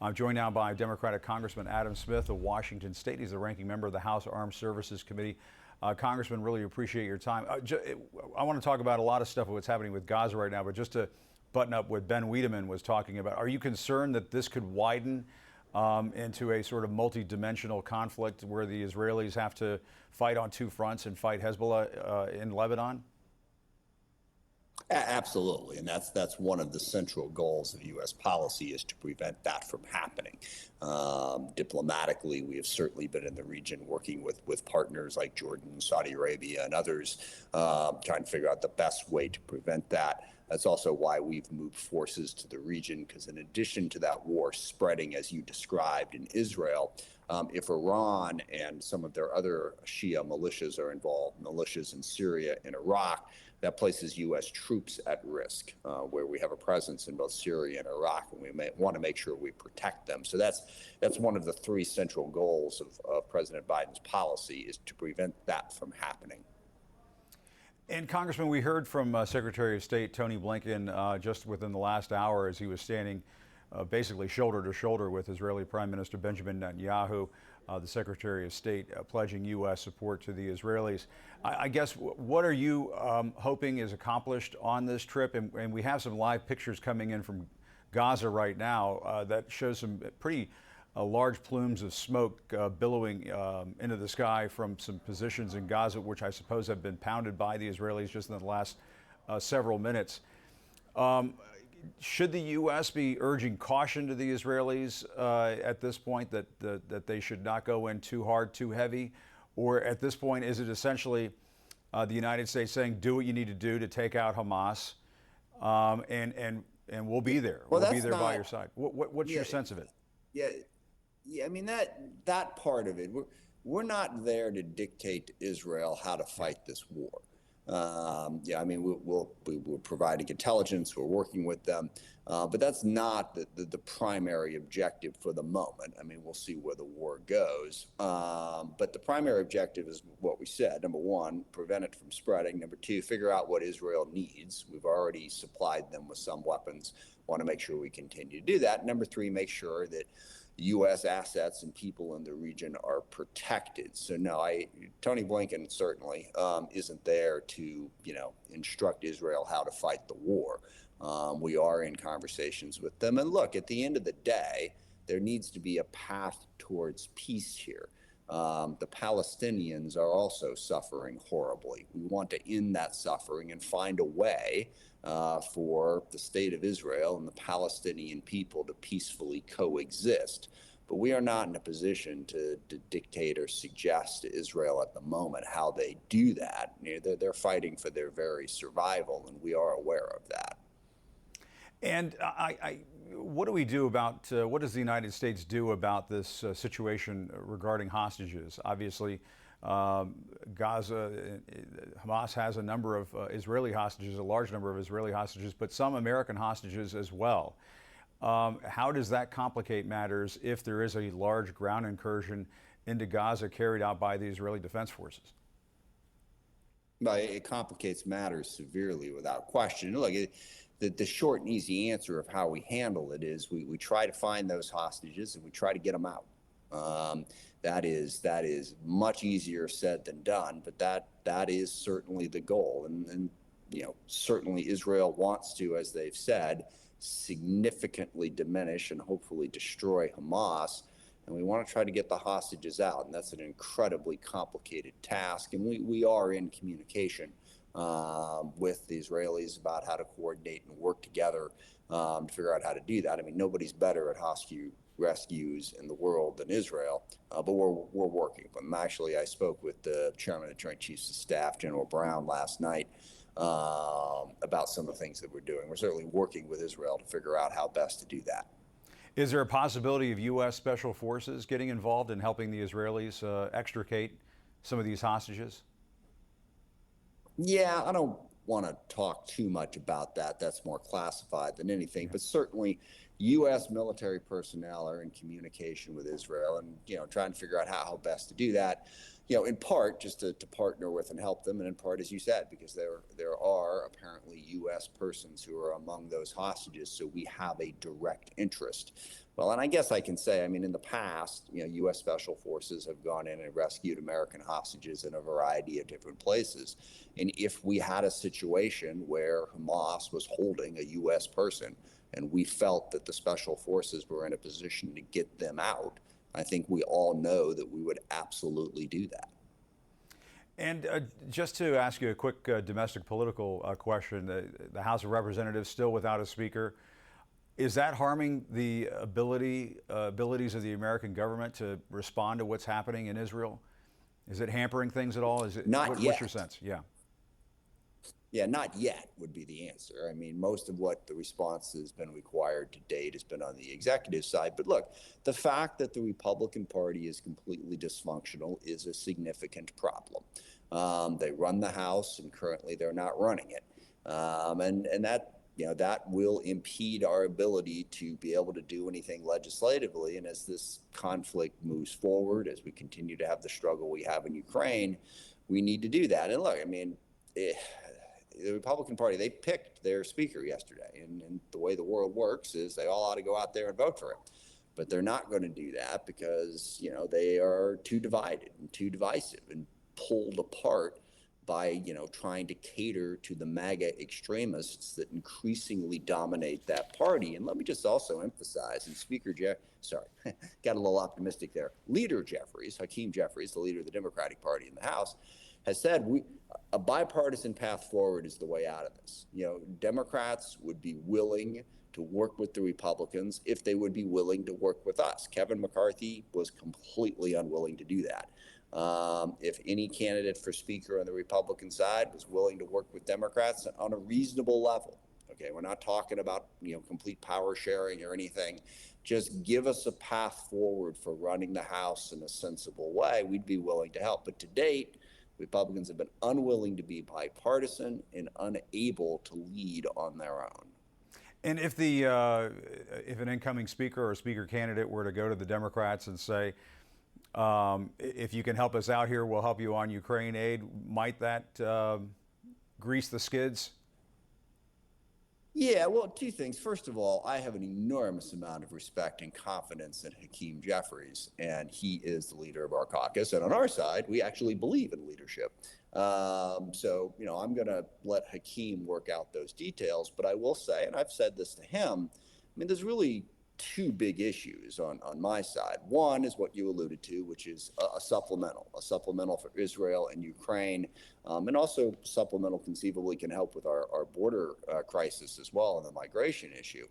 I'm joined now by Democratic Congressman Adam Smith of Washington State. He's the ranking member of the House Armed Services Committee. Congressman, really appreciate your time. I want to talk about a lot of stuff of what's happening with Gaza right now, but just to button up what Ben Wiedemann was talking about, are you concerned that this could widen into a sort of multi-dimensional conflict where the Israelis have to fight on two fronts and fight Hezbollah in Lebanon? Absolutely, and that's one of the central goals of U.S. policy is to prevent that from happening. Diplomatically, we have certainly been in the region working with partners like Jordan, Saudi Arabia, and others, trying to figure out the best way to prevent that. That's also why we've moved forces to the region, because in addition to that war spreading, as you described, in Israel, if Iran and some of their other Shia militias are involved, militias in Syria and Iraq, that places U.S. troops at risk, where we have a presence in both Syria and Iraq, and we may want to make sure we protect them. So that's one of the three central goals of President Biden's policy, is to prevent that from happening. And Congressman, we heard from Secretary of State Tony Blinken just within the last hour as he was standing basically shoulder to shoulder with Israeli Prime Minister Benjamin Netanyahu, the Secretary of State, pledging U.S. support to the Israelis. I guess, what are you hoping is accomplished on this trip? And we have some live pictures coming in from Gaza right now that shows some pretty large plumes of smoke billowing into the sky from some positions in Gaza, which I suppose have been pounded by the Israelis just in the last several minutes. Should the U.S. be urging caution to the Israelis at this point, that they should not go in too hard, too heavy? Or at this point, is it essentially the United States saying, do what you need to do to take out Hamas, and we'll be there. Well, we'll be there by your side. What's your sense of it? Yeah. I mean, that part of it, we're not there to dictate to Israel how to fight this war. I mean, we're providing intelligence, we're working with them, but that's not the primary objective for the moment. I mean, we'll see where the war goes. But the primary objective is what we said. Number one, prevent it from spreading. Number two, figure out what Israel needs. We've already supplied them with some weapons. Want to make sure we continue to do that. Number three, make sure that U.S. assets and people in the region are protected. So no, Tony Blinken certainly isn't there to, instruct Israel how to fight the war. We are in conversations with them. And look, at the end of the day, there needs to be a path towards peace here. The Palestinians are also suffering horribly. We want to end that suffering and find a way for the state of Israel and the Palestinian people to peacefully coexist. But we are not in a position to dictate or suggest to Israel at the moment how they do that. They're fighting for their very survival, and we are aware of that. And what do we do about, what does the United States do about this situation regarding hostages? Obviously, Gaza, Hamas has a number of Israeli hostages, a large number of Israeli hostages, but some American hostages as well. How does that complicate matters if there is a large ground incursion into Gaza carried out by the Israeli Defense Forces? It complicates matters severely, without question. Look, the short and easy answer of how we handle it is we try to find those hostages and we try to get them out. That is much easier said than done, but that is certainly the goal. And certainly Israel wants to, as they've said, significantly diminish and hopefully destroy Hamas. And we want to try to get the hostages out. And that's an incredibly complicated task. And we are in communication with the Israelis about how to coordinate and work together to figure out how to do that. I mean, nobody's better at hostage rescues in the world than Israel, but we're working with them. Actually, I spoke with the chairman of the Joint Chiefs of Staff, General Brown, last night about some of the things that we're doing. We're certainly working with Israel to figure out how best to do that. Is there a possibility of U.S. Special Forces getting involved in helping the Israelis extricate some of these hostages? Yeah, I don't want to talk too much about that. That's more classified than anything. But certainly U.S. military personnel are in communication with Israel, and trying to figure out how best to do that. In part just to partner with and help them, and in part, as you said, because there are apparently U.S. persons who are among those hostages, so we have a direct interest. Well, and I guess I can say, I mean, in the past, U.S. Special Forces have gone in and rescued American hostages in a variety of different places. And if we had a situation where Hamas was holding a U.S. person, and we felt that the Special Forces were in a position to get them out, I think we all know that we would absolutely do that. And just to ask you a quick domestic political question, the House of Representatives still without a speaker. Is that harming the abilities of the American government to respond to what's happening in Israel? Is it hampering things at all? Not yet. What's your sense? Yeah. Yeah, not yet would be the answer. I mean, most of what the response has been required to date has been on the executive side. But look, the fact that the Republican Party is completely dysfunctional is a significant problem. They run the House, and currently they're not running it. And that will impede our ability to be able to do anything legislatively. And as this conflict moves forward, as we continue to have the struggle we have in Ukraine, we need to do that. And look, I mean, the Republican Party, they picked their speaker yesterday, and the way the world works is they all ought to go out there and vote for him. But they're not going to do that because, they are too divided and too divisive and pulled apart by, trying to cater to the MAGA extremists that increasingly dominate that party. And let me just also emphasize, and got a little optimistic there. Leader Jeffries, Hakeem Jeffries, the leader of the Democratic Party in the House, has said a bipartisan path forward is the way out of this. Democrats would be willing to work with the Republicans if they would be willing to work with us. Kevin McCarthy was completely unwilling to do that. If any candidate for speaker on the Republican side was willing to work with Democrats on a reasonable level, okay, we're not talking about complete power sharing or anything, just give us a path forward for running the House in a sensible way, we'd be willing to help. But to date, Republicans have been unwilling to be bipartisan and unable to lead on their own. And if if an incoming speaker or speaker candidate were to go to the Democrats and say, if you can help us out here, we'll help you on Ukraine aid, might that grease the skids? Yeah, well, two things. First of all, I have an enormous amount of respect and confidence in Hakeem Jeffries, and he is the leader of our caucus. And on our side, we actually believe in leadership. So, I'm going to let Hakeem work out those details. But I will say, and I've said this to him, I mean, there's really two big issues on my side. One is what you alluded to, which is a supplemental for Israel and Ukraine, and also supplemental conceivably can help with our border crisis as well and the migration issue.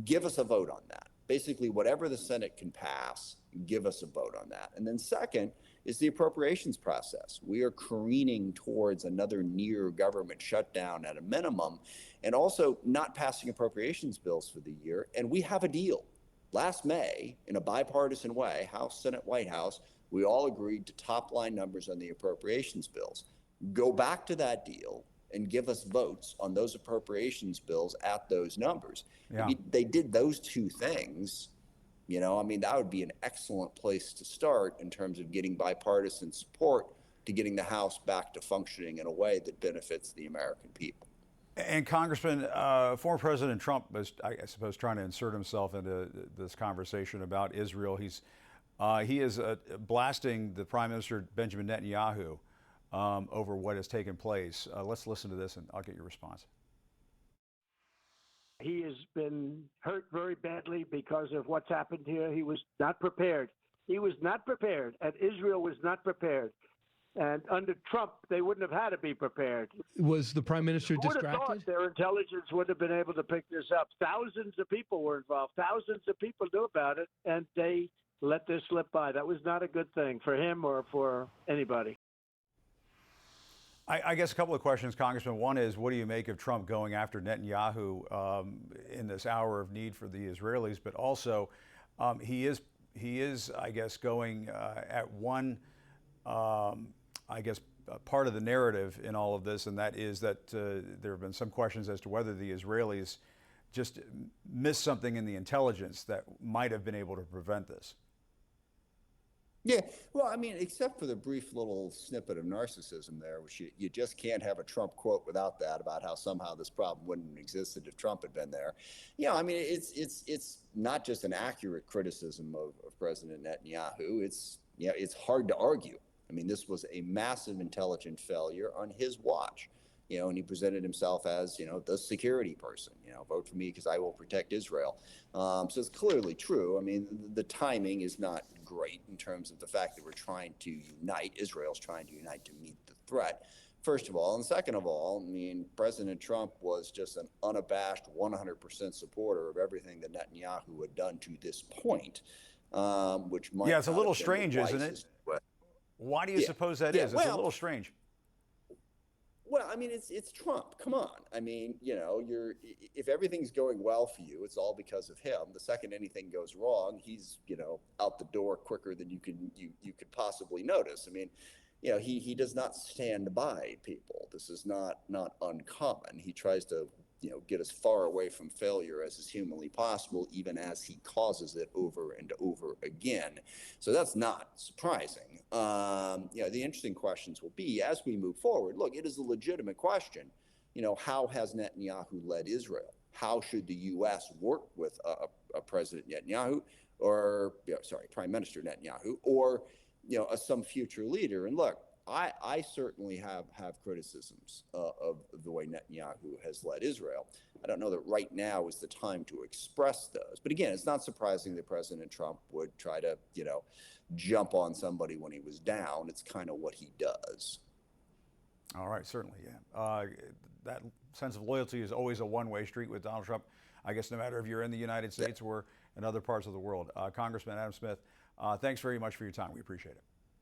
Give us a vote on that. Basically, whatever the Senate can pass, give us a vote on that. And then second is the appropriations process. We are careening towards another near government shutdown at a minimum, and also not passing appropriations bills for the year. And we have a deal. Last May, in a bipartisan way, House, Senate, White House, we all agreed to top line numbers on the appropriations bills. Go back to that deal and give us votes on those appropriations bills at those numbers. Yeah. If they did those two things, that would be an excellent place to start in terms of getting bipartisan support to getting the House back to functioning in a way that benefits the American people. And Congressman, former President Trump is, I suppose, trying to insert himself into this conversation about Israel. He is blasting the Prime Minister Benjamin Netanyahu over what has taken place. Let's listen to this, and I'll get your response. He has been hurt very badly because of what's happened here. He was not prepared. He was not prepared, and Israel was not prepared. And under Trump, they wouldn't have had to be prepared. Was the prime minister Who would have distracted? thought their intelligence would have been able to pick this up? Thousands of people were involved. Thousands of people knew about it, and they let this slip by. That was not a good thing for him or for anybody. I guess a couple of questions, Congressman. One is, what do you make of Trump going after Netanyahu in this hour of need for the Israelis? But also, he is, I guess, going at one, part of the narrative in all of this, and that is that there have been some questions as to whether the Israelis just missed something in the intelligence that might have been able to prevent this. Yeah, well, I mean, except for the brief little snippet of narcissism there, which you just can't have a Trump quote without that, about how somehow this problem wouldn't have existed if Trump had been there. I mean, it's not just an accurate criticism of President Netanyahu. It's hard to argue. I mean, this was a massive intelligence failure on his watch. And he presented himself as, the security person, vote for me because I will protect Israel. So it's clearly true. I mean, the timing is not great in terms of the fact that we're trying to unite. Israel's trying to unite to meet the threat, first of all. And second of all, I mean, President Trump was just an unabashed 100% supporter of everything that Netanyahu had done to this point, which might Yeah, it's a not little have been strange, the isn't it? wisest way. Why do you suppose that is? It's a little strange. Well, I mean, it's Trump. Come on. I mean, if everything's going well for you, it's all because of him. The second anything goes wrong, he's out the door quicker than you could possibly notice. I mean, he does not stand by people. This is not uncommon. He tries to get as far away from failure as is humanly possible, even as he causes it over and over again. So that's not surprising. The interesting questions will be as we move forward. Look, it is a legitimate question. How has Netanyahu led Israel? How should the U.S. work with a President Netanyahu, or Prime Minister Netanyahu, or some future leader? And look, I certainly have criticisms of the way Netanyahu has led Israel. I don't know that right now is the time to express those. But again, it's not surprising that President Trump would try to, jump on somebody when he was down. It's kind of what he does. All right, certainly, yeah. That sense of loyalty is always a one-way street with Donald Trump, I guess no matter if you're in the United States or in other parts of the world. Congressman Adam Smith, thanks very much for your time. We appreciate it.